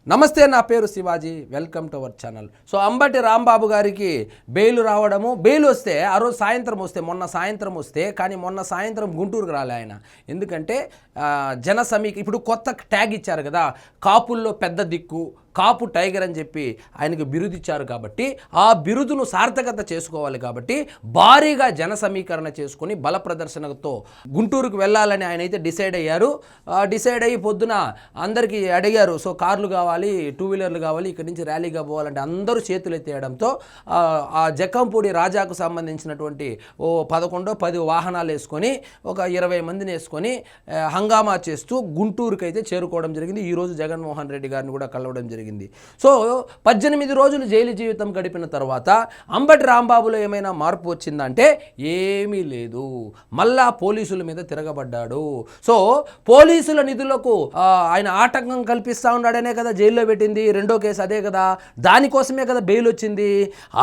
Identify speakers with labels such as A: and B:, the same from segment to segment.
A: నమస్తే, నా పేరు Shivaji. Welcome to our channel. So Ambati Rambabu గారికి బెయిల్ రావడము, బెయిల్ వస్తే ఆ రోజు సాయంత్రం వస్తే, మొన్న సాయంత్రం గుంటూరుకు రాలే ఆయన. ఎందుకంటే జన సమీక ఇప్పుడు కొత్త ట్యాగ్ ఇచ్చారు కదా, కాపుల్లో పెద్ద దిక్కు, కాపు టైగర్ అని చెప్పి ఆయనకు బిరుదిచ్చారు కాబట్టి ఆ బిరుదును సార్థకత చేసుకోవాలి కాబట్టి భారీగా జన సమీకరణ చేసుకొని బల ప్రదర్శనతో గుంటూరుకు వెళ్ళాలని ఆయన అయితే డిసైడ్ అయ్యారు. డిసైడ్ అయ్యి పొద్దున అందరికీ అడిగారు, సో కార్లు కావాలి, 2 వీలర్లు కావాలి, ఇక్కడి నుంచి ర్యాలీగా పోవాలంటే అందరూ చేతులు ఎత్తేయడంతో ఆ జక్కంపూడి రాజాకు సంబంధించినటువంటి 11-10 వాహనాలు వేసుకొని ఒక 20 మందిని వేసుకొని హంగామా చేస్తూ గుంటూరుకు అయితే చేరుకోవడం జరిగింది. ఈరోజు జగన్మోహన్ రెడ్డి గారిని కూడా కలవడం జరిగింది. సో 18 రోజులు జైలు జీవితం గడిపిన తర్వాత అంబటి రాంబాబులో ఏమైనా మార్పు వచ్చిందంటే ఏమీ లేదు. మళ్ళా పోలీసుల మీద తిరగబడ్డాడు. సో పోలీసుల నిధులకు ఆయన ఆటంకం కల్పిస్తూ ఉన్నాడనే కదా జైల్లో పెట్టింది. రెండో కేసు అదే కదా, దానికోసమే కదా బెయిల్ వచ్చింది.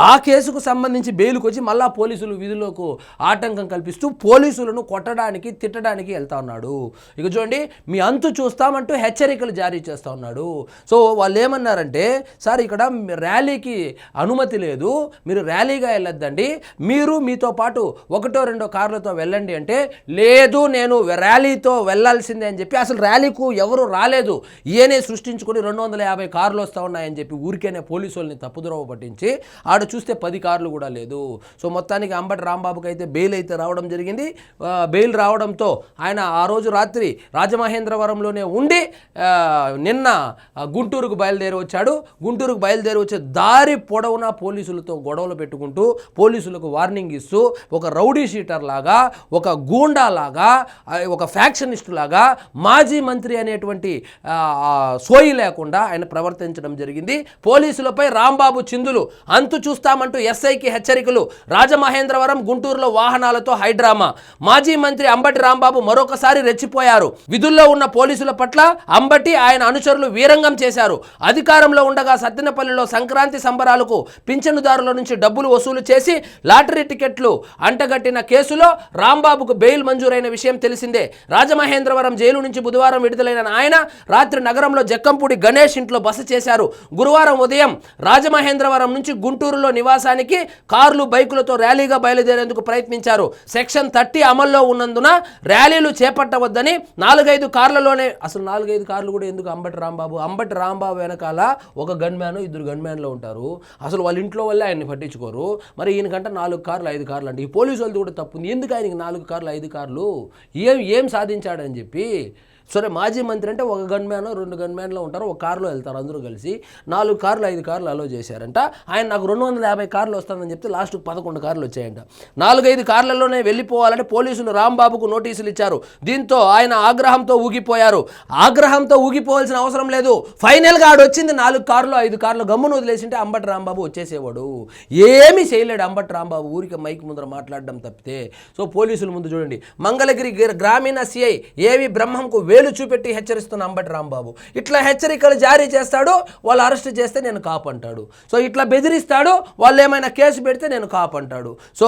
A: ఆ కేసుకు సంబంధించి బెయిల్కి వచ్చి మళ్ళా పోలీసులు విధులకు ఆటంకం కల్పిస్తూ పోలీసులను కొట్టడానికి, తిట్టడానికి వెళ్తా ఉన్నాడు. ఇక చూడండి, మీ అంతు చూస్తామంటూ హెచ్చరికలు జారీ చేస్తూ ఉన్నాడు. సో వాళ్ళు ఏమన్నారంటే, సార్ ఇక్కడ ర్యాలీకి అనుమతి లేదు, మీరు ర్యాలీగా వెళ్ళొద్దండి, మీరు మీతో పాటు 1-2 కార్లతో వెళ్ళండి అంటే, లేదు నేను ర్యాలీతో వెళ్ళాల్సిందే అని చెప్పి, అసలు ర్యాలీకు ఎవరు రాలేదు, ఈయనే సృష్టించుకొని 250 కార్లు వస్తూ ఉన్నాయని చెప్పి ఊరికేనే పోలీసు వాళ్ళని తప్పుదోవ పట్టించి ఆడ చూస్తే 10 కార్లు కూడా లేదు. సో మొత్తానికి అంబటి రాంబాబుకి అయితే బెయిల్ అయితే రావడం జరిగింది. బెయిల్ రావడంతో ఆయన ఆ రోజు రాత్రి రాజమహేంద్రవరంలోనే ఉండి నిన్న గుంటూరుకు బయలుదేరి వచ్చాడు. గుంటూరుకు బయలుదేరి వచ్చే దారి పొడవునా పోలీసులతో గొడవలు పెట్టుకుంటూ, పోలీసులకు వార్నింగ్ ఇస్తూ, ఒక రౌడీ షీటర్ లాగా, ఒక గూండా లాగా, ఒక ఫ్యాక్షనిస్ట్ లాగా, మాజీ మంత్రి అనేటువంటి సోయి లేకుండా ఆయన ప్రవర్తించడం జరిగింది. పోలీసులపై రాంబాబు చిందులు, అంతు చూస్తామంటూ ఎస్ఐకి హెచ్చరికలు, రాజమహేంద్రవరం గుంటూరులో వాహనాలతో హైడ్రామా, మాజీ మంత్రి అంబటి రాంబాబు మరొకసారి రెచ్చిపోయారు. విధుల్లో ఉన్న పోలీసుల పట్ల అంబటి ఆయన అనుచరులు వీరంగం చేశారు. అధికారంలో ఉండగా సత్తెనపల్లిలో సంక్రాంతి సంబరాలకు పింఛనుదారుల నుంచి డబ్బులు వసూలు చేసి లాటరీ టికెట్లు అంటగట్టిన కేసులో రాంబాబుకు బెయిల్ మంజూరైన విషయం తెలిసిందే. రాజమహేంద్రవరం జైలు నుంచి బుధవారం విడుదలైన ఆయన రాత్రి నగరంలో జక్కంపూడి గణేష్ ఇంట్లో బస చేశారు. గురువారం ఉదయం రాజమహేంద్రవరం నుంచి గుంటూరులో నివాసానికి కార్లు, బైకులతో ర్యాలీగా బయలుదేరేందుకు ప్రయత్నించారు. సెక్షన్ 30 అమల్లో ఉన్నందున ర్యాలీలు చేపట్టవద్దని 4-5 కార్లలోనే, అసలు 4-5 కార్లు కూడా ఎందుకు అంబటి రాంబాబు వెనకాల ఒక గన్మ్యాన్, 2 గన్మ్యాన్లు ఉంటారు. అసలు వాళ్ళ ఇంట్లో వల్లే ఆయన్ని పట్టించుకోరు. మరి ఈయనకంటే 4 కార్లు 5 కార్లు అంటే ఈ పోలీసు వాళ్ళది కూడా తప్పుంది. ఎందుకు ఆయనకి 4 కార్లు 5 కార్లు, ఏం సాధించాడని చెప్పి. సరే, మాజీ మంత్రి అంటే ఒక గన్మ్యాన్, 2 గన్మ్యాన్లో ఉంటారు, ఒక కారులో వెళ్తారు అందరూ కలిసి. 4 కార్లు 5 కార్లు అలో చేశారంట. ఆయన నాకు 250 కార్లు వస్తుందని చెప్తే లాస్ట్కి 11 కార్లు వచ్చాయంట. 4-5 కార్లలోనే వెళ్ళిపోవాలని పోలీసులు రాంబాబుకు నోటీసులు ఇచ్చారు. దీంతో ఆయన ఆగ్రహంతో ఊగిపోవాల్సిన అవసరం లేదు. ఫైనల్గా ఆడొచ్చింది 4 కార్లు 5 కార్లు. గమ్మును వదిలేసింటే అంబటి రాంబాబు వచ్చేసేవాడు. ఏమీ చేయలేడు అంబటి రాంబాబు, ఊరికి మైక్ ముందర మాట్లాడడం తప్పితే. సో పోలీసుల ముందు చూడండి, మంగళగిరి గ్రామీణ సిఐ ఏవి బ్రహ్మంకు వేలు చూపెట్టి హెచ్చరిస్తున్న అంబటి రాంబాబు. ఇట్లా హెచ్చరికలు జారీ చేస్తాడు, వాళ్ళు అరెస్ట్ చేస్తే నేను కాపంటాడు. సో ఇట్లా బెదిరిస్తాడు, వాళ్ళు ఏమైనా కేసు పెడితే నేను కాపంటాడు. సో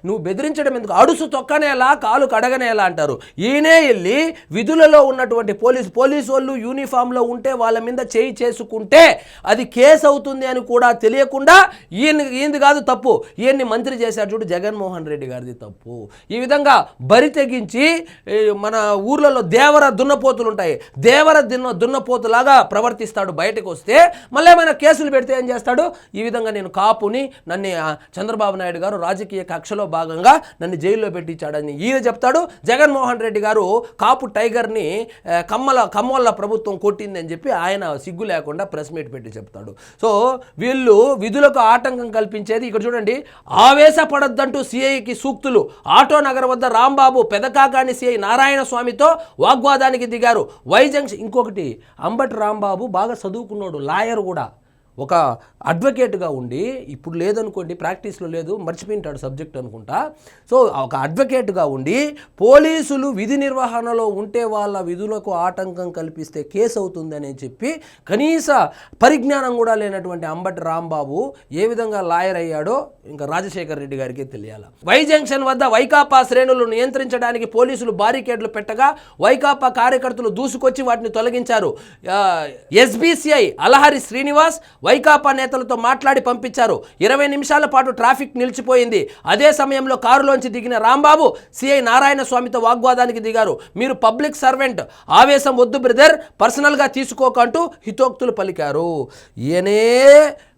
A: నువ్వు బెదిరించడం ఎందుకు, అడుసు తొక్కనేలా కాలు కడగనేలా అంటారు. ఈయనే వెళ్ళి విధులలో ఉన్నటువంటి పోలీసు వాళ్ళు యూనిఫామ్లో ఉంటే వాళ్ళ మీద చేయి చేసుకుంటే అది కేసు అవుతుంది అని కూడా తెలియకుండా ఈయనది కాదు తప్పు, ఈయన్ని మంత్రి చేశాడు చూడు జగన్మోహన్ రెడ్డి గారిది తప్పు. ఈ విధంగా బరి తెగించి మన ఊర్లలో దేవర దున్నపోతులు ఉంటాయి, దున్నపోతులాగా ప్రవర్తిస్తాడు. బయటకు వస్తే మళ్ళీ ఏమైనా కేసులు పెడితే ఏం చేస్తాడు, ఈ విధంగా నేను కాపుని, నన్ను చంద్రబాబు నాయుడు గారు రాజకీయ కక్షలో భాగంగా నన్ను జైల్లో పెట్టించాడని ఈయన చెప్తాడు. జగన్మోహన్ రెడ్డి గారు కాపు టైగర్ని కమ్మల ప్రభుత్వం కొట్టింది అని చెప్పి ఆయన సిగ్గు లేకుండా ప్రెస్ మీట్ పెట్టి చెప్తాడు. సో వీళ్ళు విధులకు ఆటంకం కల్పించేది. ఇక్కడ చూడండి, ఆవేశపడొద్దంటూ సిఐకి సూక్తులు. ఆటో నగర్ వద్ద రాంబాబు పెదకాకాని సిఐ నారాయణ స్వామితో వాగ్వాదానికి దిగారు. వైజంక్షన్ ఇంకొకటి, అంబటి రాంబాబు బాగా చదువుకున్నాడు, లాయర్ కూడా. ఒక అడ్వకేట్గా ఉండి, ఇప్పుడు లేదనుకోండి, ప్రాక్టీస్లో లేదు, మర్చిపోయింటాడు సబ్జెక్ట్ అనుకుంటా. సో ఒక అడ్వకేట్గా ఉండి పోలీసులు విధి నిర్వహణలో ఉంటే వాళ్ళ విధులకు ఆటంకం కల్పిస్తే కేసు అవుతుందని చెప్పి కనీస పరిజ్ఞానం కూడా లేనటువంటి అంబటి రాంబాబు ఏ విధంగా లాయర్ అయ్యాడో ఇంకా రాజశేఖర్ రెడ్డి గారికి తెలియాలి. వై జంక్షన్ వద్ద వైకాపా శ్రేణులు నియంత్రించడానికి పోలీసులు బారికేడ్లు పెట్టగా వైకాపా కార్యకర్తలు దూసుకొచ్చి వాటిని తొలగించారు. ఎస్బీసీఐ అలహరి శ్రీనివాస్ వైకాపా నేతలతో మాట్లాడి పంపించారు. 20 నిమిషాల పాటు ట్రాఫిక్ నిలిచిపోయింది. అదే సమయంలో కారులోంచి దిగిన రాంబాబు సిఐ నారాయణ స్వామితో వాగ్వాదానికి దిగారు. మీరు పబ్లిక్ సర్వెంట్, ఆవేశం వద్దు బ్రదర్, పర్సనల్గా తీసుకోకంటూ హితోక్తులు పలికారు. ఈయనే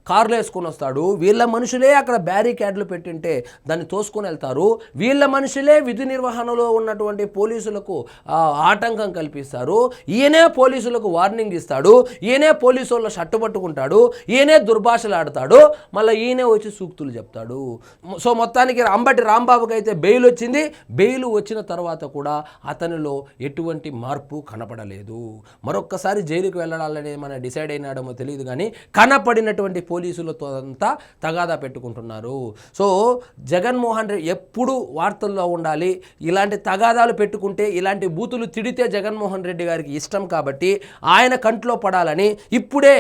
A: కార్లు వేసుకొని వస్తాడు, వీళ్ళ మనుషులే అక్కడ బ్యారికేడ్లు పెట్టింటే దాన్ని తోసుకొని వెళ్తారు, వీళ్ళ మనుషులే విధి నిర్వహణలో ఉన్నటువంటి పోలీసులకు ఆటంకం కల్పిస్తారు, ఈయనే పోలీసులకు వార్నింగ్ ఇస్తాడు, ఈయనే పోలీసు వాళ్ళ షట్టు పట్టుకుంటాడు, ఈయనే దుర్భాషలు ఆడతాడు, మళ్ళీ ఈయనే వచ్చి సూక్తులు చెప్తాడు. సో మొత్తానికి అంబటి రాంబాబుకి అయితే బెయిల్ వచ్చింది. బెయిల్ వచ్చిన తర్వాత కూడా అతనిలో ఎటువంటి మార్పు కనపడలేదు. మరొక్కసారి జైలుకి వెళ్ళాలని మనం డిసైడ్ అయినాడేమో తెలియదు, కానీ కనపడినటువంటి పోలీసులతో అంతా తగాదా పెట్టుకుంటున్నారు. సో జగన్మోహన్ రెడ్డి ఎప్పుడు వార్తల్లో ఉండాలి. ఇలాంటి తగాదాలు పెట్టుకుంటే, ఇలాంటి బూతులు తిడితే జగన్మోహన్ రెడ్డి గారికి ఇష్టం కాబట్టి ఆయన కంట్లో పడాలని ఇప్పుడే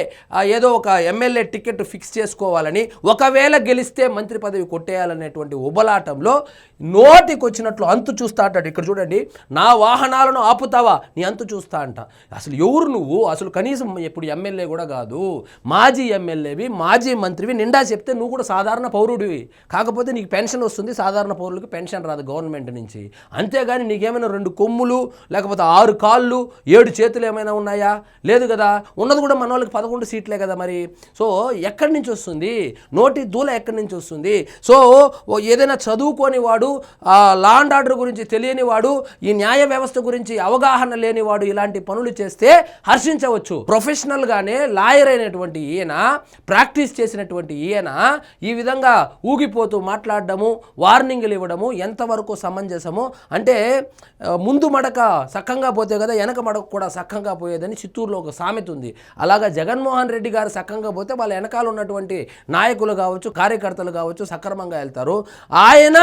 A: ఏదో ఒక ఎమ్మెల్యే టికెట్ ఫిక్స్ చేసుకోవాలని, ఒకవేళ గెలిస్తే మంత్రి పదవి కొట్టేయాలనేటువంటి ఉబలాటంలో నోటికి వచ్చినట్లు అంతు చూస్తా అంటాడు. ఇక్కడ చూడండి, నా వాహనాలను ఆపుతావా, నీ అంతు చూస్తా అంట. అసలు ఎవరు నువ్వు? అసలు కనీసం ఇప్పుడు ఎమ్మెల్యే కూడా కాదు, మాజీ ఎమ్మెల్యేవి, మాజీ మంత్రివి, నిండా చెప్తే నువ్వు కూడా సాధారణ పౌరుడివి. కాకపోతే నీకు పెన్షన్ వస్తుంది, సాధారణ పౌరులకు పెన్షన్ రాదు గవర్నమెంట్ నుంచి. అంతేగాని నీకేమైనా 2 కొమ్ములు, లేకపోతే 6 కాళ్ళు, 7 చేతులు ఏమైనా ఉన్నాయా? లేదు కదా. ఉన్నది కూడా మన వాళ్ళకి 11 సీట్లే కదా మరి. సో ఎక్కడి నుంచి వస్తుంది? నోటి దూల ఎక్కడి నుంచి వస్తుంది? సో ఏదైనా చదువుకోని వాడు, లా అండ్ ఆర్డర్ గురించి తెలియని వాడు, ఈ న్యాయ వ్యవస్థ గురించి అవగాహన లేనివాడు ఇలాంటి పనులు చేస్తే హర్షించవచ్చు. ప్రొఫెషనల్గానే లాయర్ అయినటువంటి ఈయన, ప్రాక్టీస్ చేసినటువంటి ఈయన ఈ విధంగా ఊగిపోతూ మాట్లాడడము, వార్నింగ్లు ఇవ్వడము ఎంతవరకు సమంజసము? అంటే ముందు మడక సక్కంగా పోతే కదా వెనక మడక కూడా సక్కంగా పోయేదని చిత్తూరులో ఒక సామెత ఉంది. అలాగా జగన్మోహన్ రెడ్డి గారు సక్కంగా పోతే వాళ్ళ వెనకాల ఉన్నటువంటి నాయకులు కావచ్చు, కార్యకర్తలు కావచ్చు సక్రమంగా వెళ్తారు. ఆయన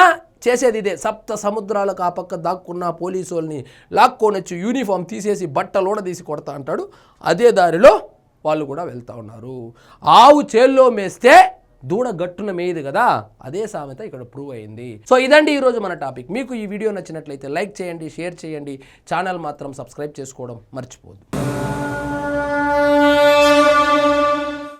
A: చేసేది ఇదే. 7 సముద్రాలకు ఆ పక్క దాక్కున్న పోలీసు వాళ్ళని లాక్కొనొచ్చి యూనిఫామ్ తీసేసి బట్టలోడ తీసి కొడతా అంటాడు. అదే దారిలో వాళ్ళు కూడా వెళ్తూ ఉన్నారు. ఆవు చేల్లో మేస్తే దూడ గట్టున మేయదు కదా, అదే సామెత ఇక్కడ ప్రూవ్ అయింది. సో ఇదండి ఈరోజు మన టాపిక్. మీకు ఈ వీడియో నచ్చినట్లయితే లైక్ చేయండి, షేర్ చేయండి, ఛానల్ మాత్రం సబ్స్క్రైబ్ చేసుకోవడం మర్చిపోద్దు.